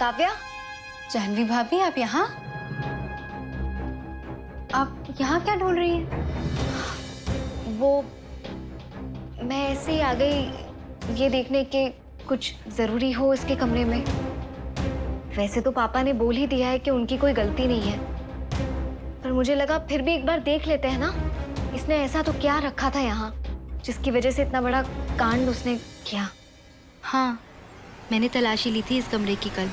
काव्या, जाह्नवी भाभी आप यहाँ? आप यहाँ क्या ढूंढ रही हैं? वो मैं ऐसे ही आ गई ये देखने के कुछ जरूरी हो इसके कमरे में। वैसे तो पापा ने बोल ही दिया है कि उनकी कोई गलती नहीं है, पर मुझे लगा फिर भी एक बार देख लेते हैं ना। इसने ऐसा तो क्या रखा था यहाँ जिसकी वजह से इतना बड़ा कांड उसने किया। हाँ, मैंने तलाशी ली थी इस कमरे की कल।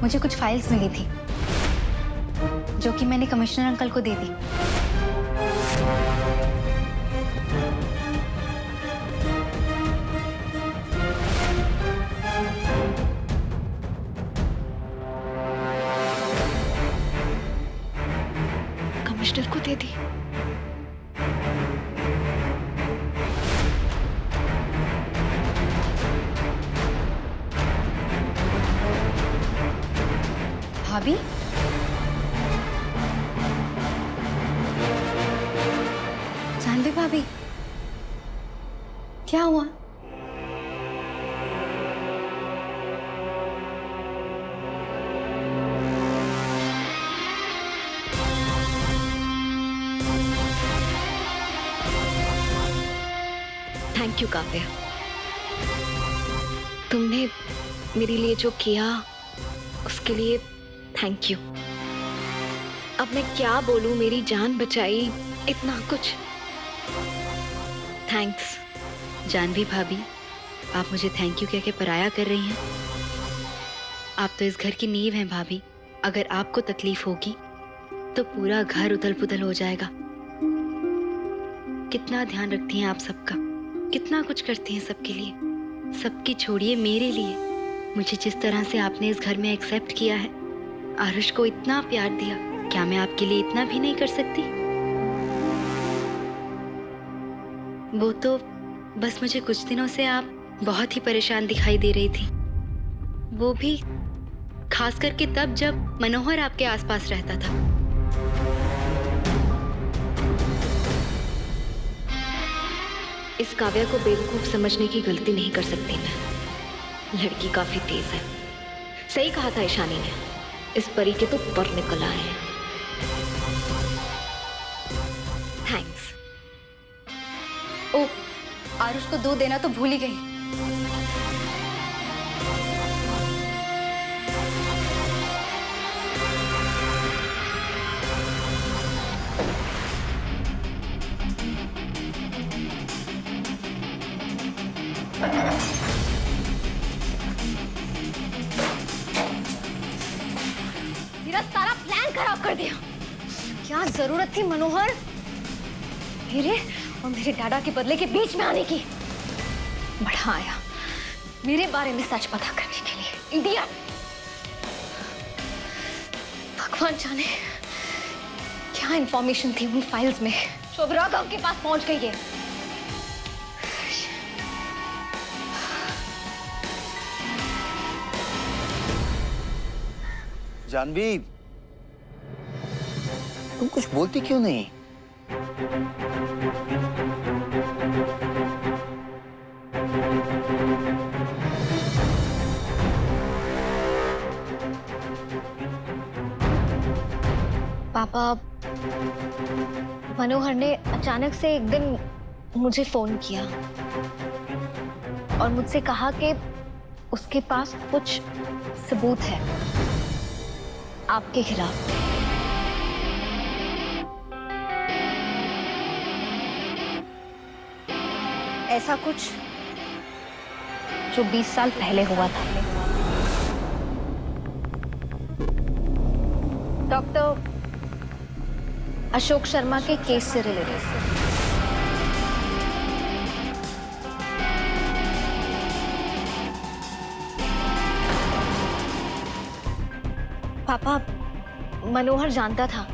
मुझे कुछ फाइल्स मिली थी जो कि मैंने कमिश्नर अंकल को दे दी। कमिश्नर को दे दी? भाभी, जाह्नवी भाभी, क्या हुआ? थैंक यू काव्या, तुमने मेरे लिए जो किया उसके लिए थैंक यू। अब मैं क्या बोलूं, मेरी जान बचाई, इतना कुछ। थैंक्स। जाह्नवी भाभी, आप मुझे थैंक यू कह के पराया कर रही हैं। आप तो इस घर की नींव हैं भाभी। अगर आपको तकलीफ होगी तो पूरा घर उथल पुथल हो जाएगा। कितना ध्यान रखती हैं आप सबका, कितना कुछ करती हैं सबके लिए। सबकी छोड़िए, मेरे लिए। मुझे जिस तरह से आपने इस घर में एक्सेप्ट किया है, आरुष को इतना प्यार दिया, क्या मैं आपके लिए इतना भी नहीं कर सकती? वो तो बस मुझे कुछ दिनों से आप बहुत ही परेशान दिखाई दे रही थी, वो भी खास करके तब जब मनोहर आपके आसपास रहता था। इस काव्या को बेवकूफ समझने की गलती नहीं कर सकती मैं। लड़की काफी तेज है। सही कहा था ईशानी ने, इस परी के तो पर निकल आए हैं। थैंक्स। ओ, आरुष को 2 देना तो भूल ही गई। मेरा सारा प्लान खराब कर दिया। क्या जरूरत थी मनोहर मेरे और मेरे डाडा के बदले के बीच में आने की? बड़ा आया मेरे बारे में सच पता करने के लिए। इडियट! भगवान जाने क्या इंफॉर्मेशन थी उन फाइल्स में जो अब राघव के पास पहुंच गई है। जाह्नवी, तुम कुछ बोलती क्यों नहीं? पापा, मनोहर ने अचानक से एक दिन मुझे फोन किया और मुझसे कहा कि उसके पास कुछ सबूत है आपके खिलाफ। ऐसा कुछ जो 20 साल पहले हुआ था। डॉक्टर अशोक शर्मा के केस से रिलेटेड। पापा, मनोहर जानता था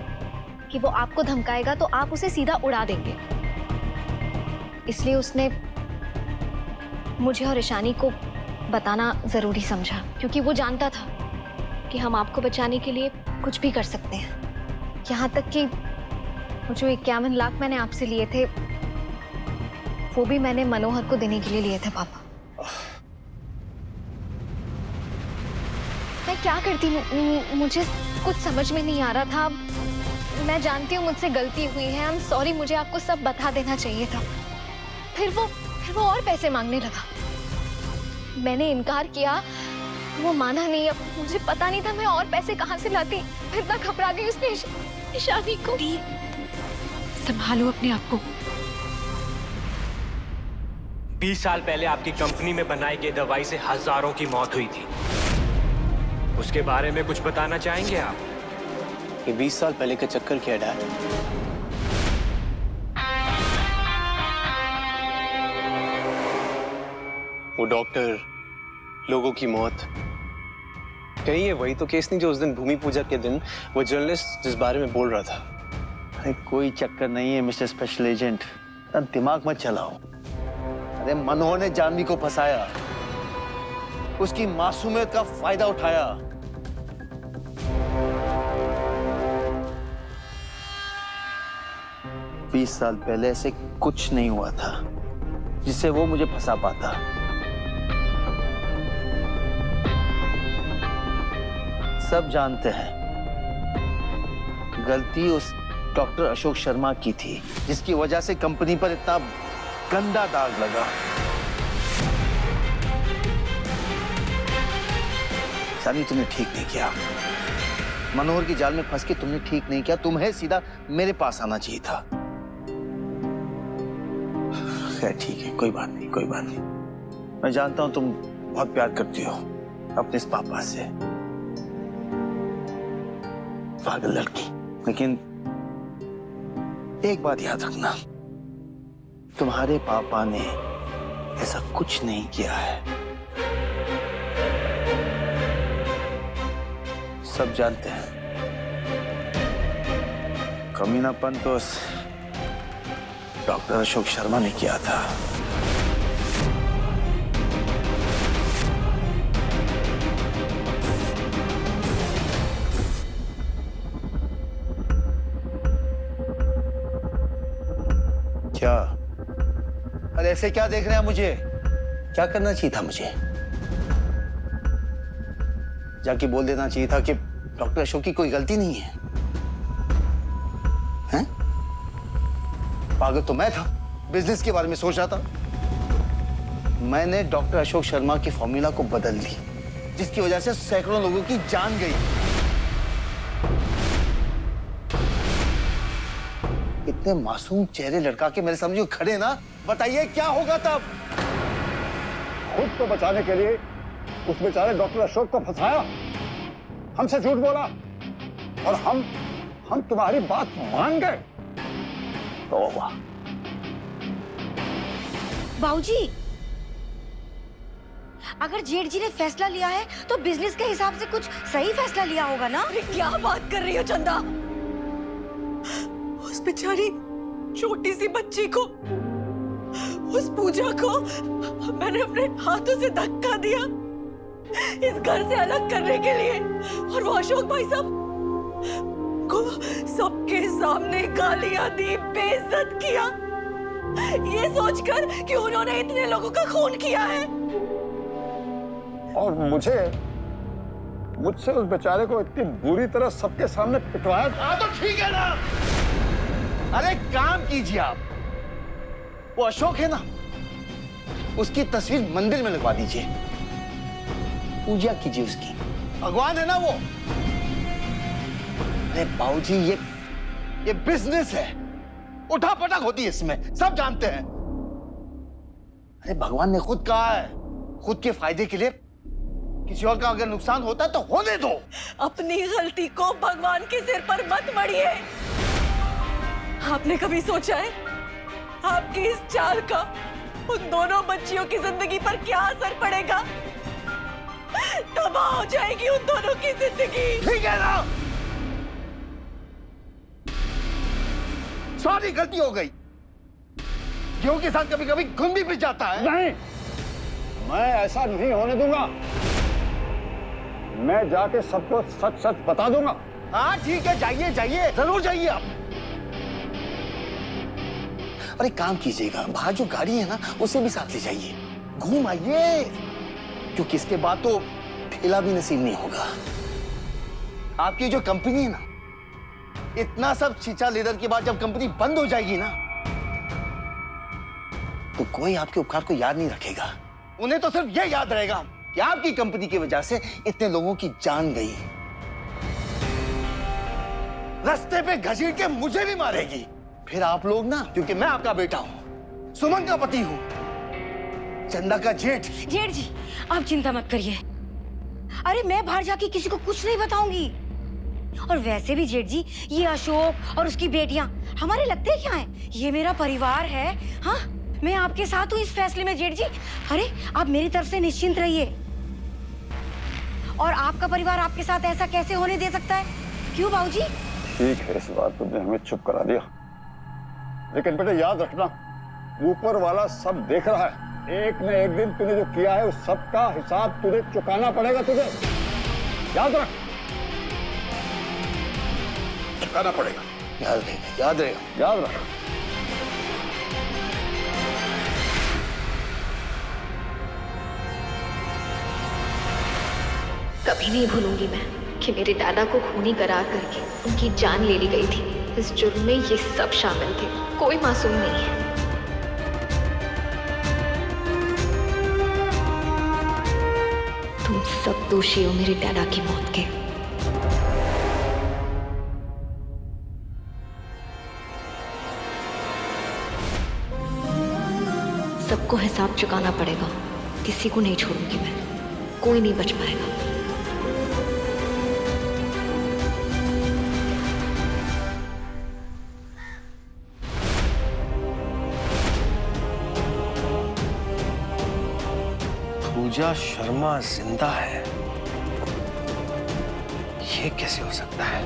कि वो आपको धमकाएगा तो आप उसे सीधा उड़ा देंगे, इसलिए उसने मुझे और ईशानी को बताना जरूरी समझा, क्योंकि वो जानता था कि हम आपको बचाने के लिए कुछ भी कर सकते हैं। यहाँ तक कि वो जो 51 लाख मैंने आपसे लिए थे, वो भी मैंने मनोहर को देने के लिए लिए थे पापा। क्या करती? मुझे कुछ समझ में नहीं आ रहा था। मैं जानती हूँ मुझसे गलती हुई है। आई एम सॉरी, मुझे आपको सब बता देना चाहिए था। फिर वो और पैसे मांगने लगा। मैंने इनकार किया, वो माना नहीं। अब मुझे पता नहीं था मैं और पैसे कहाँ से लाती। फिर तक घबरा गई उसने ईशानी को। संभालो अपने आप को। 20 साल पहले आपकी कंपनी में बनाई गई दवाई से हजारों की मौत हुई थी। उसके बारे में कुछ बताना चाहेंगे आप? ये 20 साल पहले का चक्कर क्या डैड? वो डॉक्टर, लोगों की मौत, कहीं ये वही तो केस नहीं जो उस दिन भूमि पूजा के दिन वो जर्नलिस्ट जिस बारे में बोल रहा था? अरे कोई चक्कर नहीं है मिस्टर स्पेशल एजेंट, दिमाग मत चलाओ। अरे मनोहर ने जानवी को फंसाया, उसकी मासूमियत का फायदा उठाया। बीस साल पहले ऐसे कुछ नहीं हुआ था जिससे वो मुझे फंसा पाता। सब जानते हैं गलती उस डॉक्टर अशोक शर्मा की थी जिसकी वजह से कंपनी पर इतना गंदा दाग लगा। सानी, तुमने ठीक नहीं किया। मनोहर की जाल में फंस के तुमने ठीक नहीं किया। तुम्हें सीधा मेरे पास आना चाहिए था। खैर ठीक है, कोई बात नहीं, कोई बात नहीं। मैं जानता हूं तुम बहुत प्यार करती हो अपने इस पापा से, पागल लड़की। लेकिन एक बात याद रखना, तुम्हारे पापा ने ऐसा कुछ नहीं किया है। सब जानते हैं। कमीनापन तो उस डॉक्टर अशोक शर्मा ने किया था। क्या? अरे ऐसे क्या देख रहे हैं मुझे? क्या करना चाहिए था मुझे? जाके बोल देना चाहिए था कि डॉक्टर अशोक की कोई गलती नहीं है। हैं? पागल तो मैं था, बिजनेस के बारे में सोच रहा था। मैंने डॉक्टर अशोक शर्मा की फॉर्मूला को बदल दी, जिसकी वजह से सैकड़ों लोगों की जान गई। इतने मासूम चेहरे लड़का के मेरे सामने खड़े ना, बताइए क्या होगा तब? खुद को बचाने के लिए उस बेचारे डॉक्टर अशोक को फंसाया, हमसे झूठ बोला, और हम तुम्हारी बात मान गए। तौबा। बाबूजी, अगर जेठ जी ने फैसला लिया है तो बिजनेस के हिसाब से कुछ सही फैसला लिया होगा ना? अरे क्या बात कर रही हो चंदा? उस बेचारी छोटी सी बच्ची को, उस पूजा को मैंने अपने हाथों से धक्का दिया इस घर से अलग करने के लिए, और वो अशोक भाई साहब को सबके सामने गालियां दी, बेइज्जत किया, ये सोचकर कि उन्होंने इतने लोगों का खून किया है। और मुझसे उस बेचारे को इतनी बुरी तरह सबके सामने पिटवाया। हाँ तो ठीक है ना। अरे काम कीजिए आप, वो अशोक है ना, उसकी तस्वीर मंदिर में लगवा दीजिए, पूजा कीजिए उसकी, भगवान है ना वो। अरे बाबूजी, ये बिजनेस है, उठा पटक होती है इसमें, सब जानते हैं। अरे भगवान ने खुद कहा है, खुद के फायदे के लिए किसी और का अगर नुकसान होता है तो होने दो। अपनी गलती को भगवान के सिर पर मत मढ़िए। आपने कभी सोचा है आपकी इस चाल का उन दोनों बच्चियों की जिंदगी पर क्या असर पड़ेगा? तबाह हो जाएगी उन दोनों की जिंदगी। ठीक है ना, सारी गलती हो गई। गेहूं के साथ कभी कभी घुन भी पिस जाता है। नहीं, मैं ऐसा नहीं होने दूंगा। मैं जाके सबको सच सच बता दूंगा। हाँ ठीक है, जाइए जाइए, जरूर जाइए आप। अरे काम कीजिएगा, बाहर जो गाड़ी है ना उसे भी साथ ले जाइए, घूम आइए, क्योंकि इसके बाद तो ठेला भी नसीब नहीं होगा। आपकी जो कंपनी है ना, इतना सब चीचा लेदर के बाद जब कंपनी बंद हो जाएगी ना, तो कोई आपके उपकार को याद नहीं रखेगा। उन्हें तो सिर्फ यह याद रहेगा कि आपकी कंपनी की वजह से इतने लोगों की जान गई, रास्ते पे घसीट के मुझे भी मारेगी। फिर आप लोग ना, क्योंकि मैं आपका बेटा हूं, सुमन का पति हूं, चंदा का जेठ। जेठ जी, आप चिंता मत करिए। अरे मैं बाहर जाके किसी को कुछ नहीं बताऊंगी। और वैसे भी जेठ जी, ये अशोक और उसकी बेटियां हमारे लगते क्या हैं? ये मेरा परिवार है। हाँ, मैं आपके साथ हूँ इस फैसले में जेठ जी। अरे आप मेरी तरफ से निश्चिंत रहिए। और आपका परिवार आपके साथ ऐसा कैसे होने दे सकता है? क्यों बाबूजी? ठीक है, इस बात तुमने हमें चुप करा दिया, लेकिन बेटे याद रखना, ऊपर वाला सब देख रहा है। एक न एक दिन तूने जो किया है उस सब का हिसाब तुझे चुकाना पड़ेगा। तुझे याद रख, चुकाना पड़ेगा। याद रहेगा, याद रहेगा, याद रख। कभी नहीं भूलूंगी मैं कि मेरे दादा को खूनी करार करके उनकी जान ले ली गई थी। इस जुर्म में ये सब शामिल थे, कोई मासूम नहीं है। तुम सब दोषी हो मेरे दादा की मौत के। सबको हिसाब चुकाना पड़ेगा, किसी को नहीं छोड़ूंगी मैं, कोई नहीं बच पाएगा। पूजा शर्मा जिंदा है, ये कैसे हो सकता है?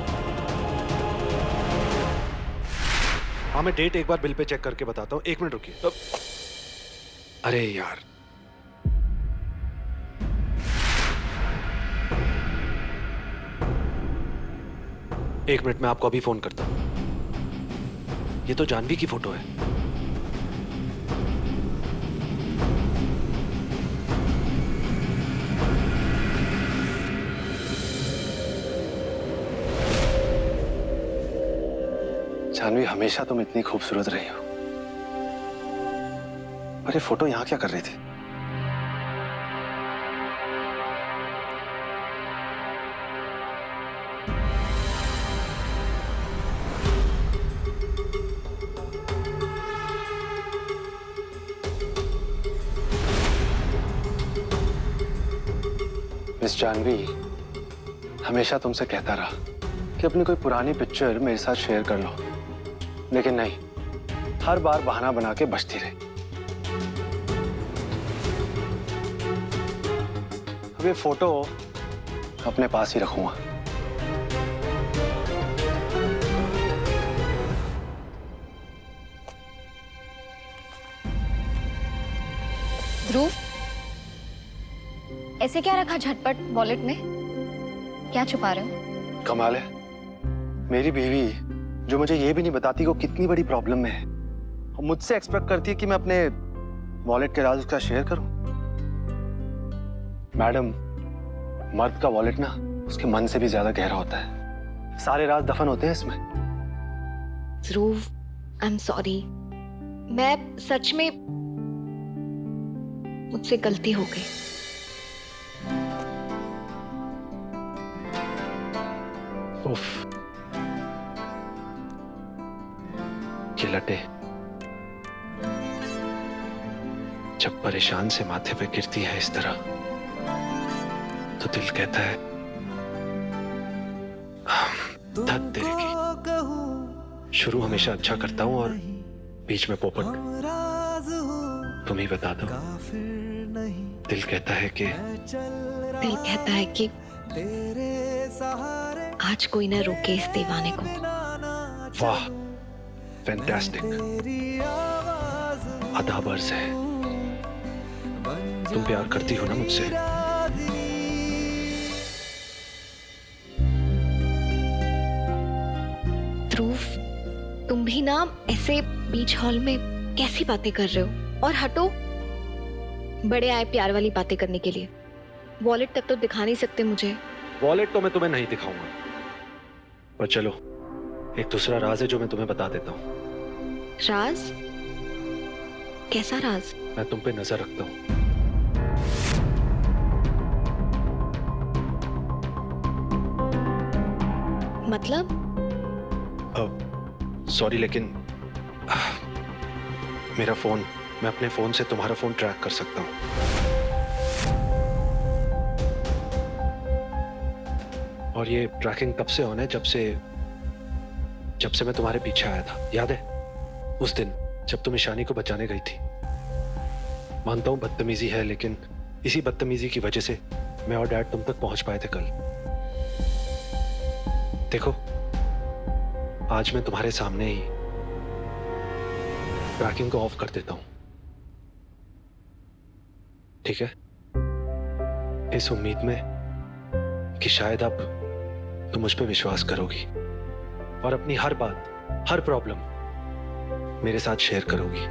हाँ, मैं डेट एक बार बिल पे चेक करके बताता हूँ। 1 मिनट रुकिए। अरे यार, एक मिनट में आपको अभी फोन करता हूँ। ये तो जानवी की फोटो है। जानवी, हमेशा तुम इतनी खूबसूरत रही हो, पर ये फोटो यहां क्या कर रही थी? मिस जानवी, हमेशा तुमसे कहता रहा कि अपनी कोई पुरानी पिक्चर मेरे साथ शेयर कर लो, लेकिन नहीं, हर बार बहाना बना के बचती रही। अब ये फोटो अपने पास ही रखूंगा। ध्रुव, ऐसे क्या रखा झटपट वॉलेट में? क्या छुपा रहे हो? कमाल है, मेरी बीवी जो मुझे ये भी नहीं बताती वो कितनी बड़ी प्रॉब्लम में है, और मुझसे एक्सपेक्ट करती है कि मैं अपने वॉलेट के राज उसका शेयर करूं। मैडम, मर्द का वॉलेट ना उसके मन से भी ज्यादा गहरा होता है, सारे राज दफन होते हैं इसमें। ध्रुव, आई एम सॉरी, मैं सच में, मुझसे गलती हो गई। उफ, ये लटे जब परेशान से माथे पे गिरती है इस तरह, तो दिल कहता है धत तेरे की। शुरू हमेशा अच्छा करता हूं और बीच में पोपट। तुम ही बता दो, दिल कहता है कि आज कोई ना रोके इस दीवाने को। वाह, फैंटास्टिक, आदाब अर्ज है। तुम प्यार करती हो ना मुझसे? ध्रुव, तुम भी ना ऐसे बीच हॉल में कैसी बातें कर रहे हो? और हटो, बड़े आए प्यार वाली बातें करने के लिए। वॉलेट तक तो दिखा नहीं सकते मुझे। वॉलेट तो मैं तुम्हें नहीं दिखाऊंगा, पर चलो एक दूसरा राज है जो मैं तुम्हें बता देता हूँ। राज? कैसा राज? मैं तुम पे नजर रखता हूँ। मतलब? सॉरी लेकिन मेरा फोन, मैं अपने फोन से तुम्हारा फोन ट्रैक कर सकता हूँ। और ये ट्रैकिंग तब से ऑन है जब से मैं तुम्हारे पीछे आया था, याद है? उस दिन जब तुम ईशानी को बचाने गई थी। मानता हूं बदतमीजी है, लेकिन इसी बदतमीजी की वजह से मैं और डैड तुम तक पहुंच पाए थे कल। देखो आज मैं तुम्हारे सामने ही ट्रैकिंग को ऑफ कर देता हूं, ठीक है? इस उम्मीद में कि शायद अब तुम मुझ पे विश्वास करोगी और अपनी हर बात, हर प्रॉब्लम मेरे साथ शेयर करोगी।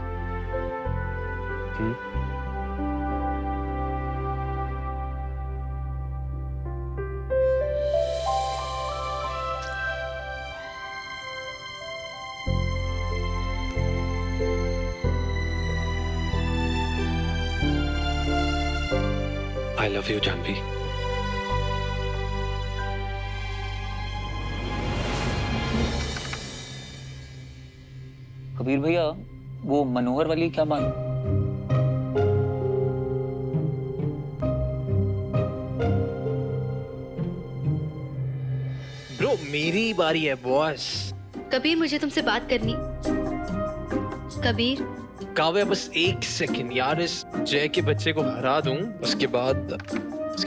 I love you, Janvi. Kabir भैया, वो मनोहर वाली क्या बात? ब्रो मेरी बारी है बॉस। कबीर मुझे तुमसे बात करनी। कबीर काव्या बस एक सेकंड यार, इस जय के बच्चे को हरा दूं, उसके बाद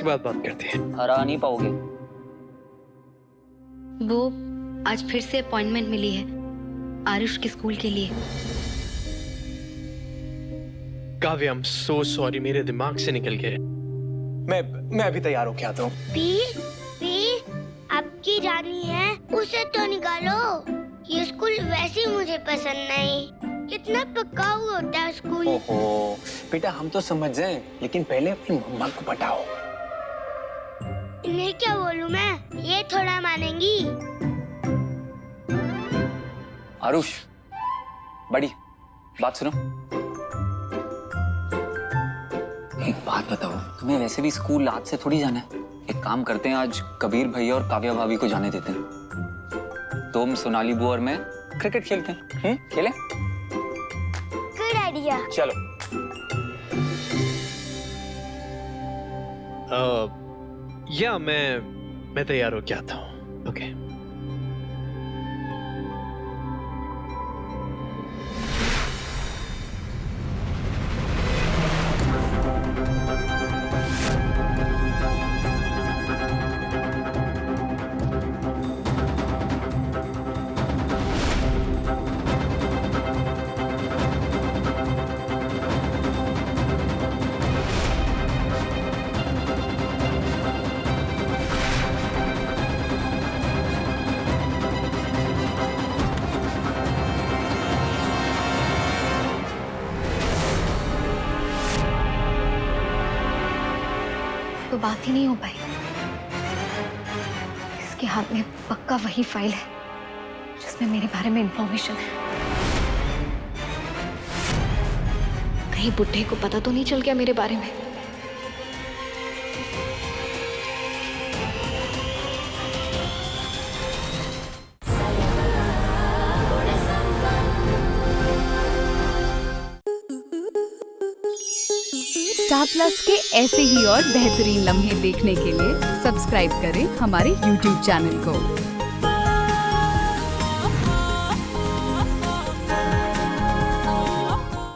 बात करते हैं। हरा नहीं पाओगे। वो आज फिर से अपॉइंटमेंट मिली है आरुष के स्कूल के लिए। Kavya I am so sorry, मेरे दिमाग से निकल गया। मैं अभी तैयार होके आता हूँ। पीर आपकी रानी है, उसे तो निकालो। ये स्कूल वैसे ही मुझे पसंद नहीं, कितना पक्का हुआ होता है स्कूल। ओहो बेटा, हम तो समझ जाएं, लेकिन पहले अपनी मम्मा को बताओ। इन्हें क्या बोलूं मैं, ये थोड़ा मानेंगी। आरुष, बड़ी बात सुनो। एक बात बताओ, तुम्हें वैसे भी स्कूल आज से थोड़ी जाना है। एक काम करते हैं, आज कबीर भैया और काव्या भाभी को जाने देते हैं। तुम, सोनाली बुआ और मैं क्रिकेट खेलते हैं। खेलें? Good idea. चलो। या मैं तैयार होके आता हूँ। ओके। तो बात ही नहीं हो पाई। इसके हाथ में पक्का वही फाइल है जिसमें मेरे बारे में इंफॉर्मेशन है। कहीं बुड्ढे को पता तो नहीं चल गया मेरे बारे में। स्टार प्लस के ऐसे ही और बेहतरीन लम्हे देखने के लिए सब्सक्राइब करें हमारे YouTube चैनल को।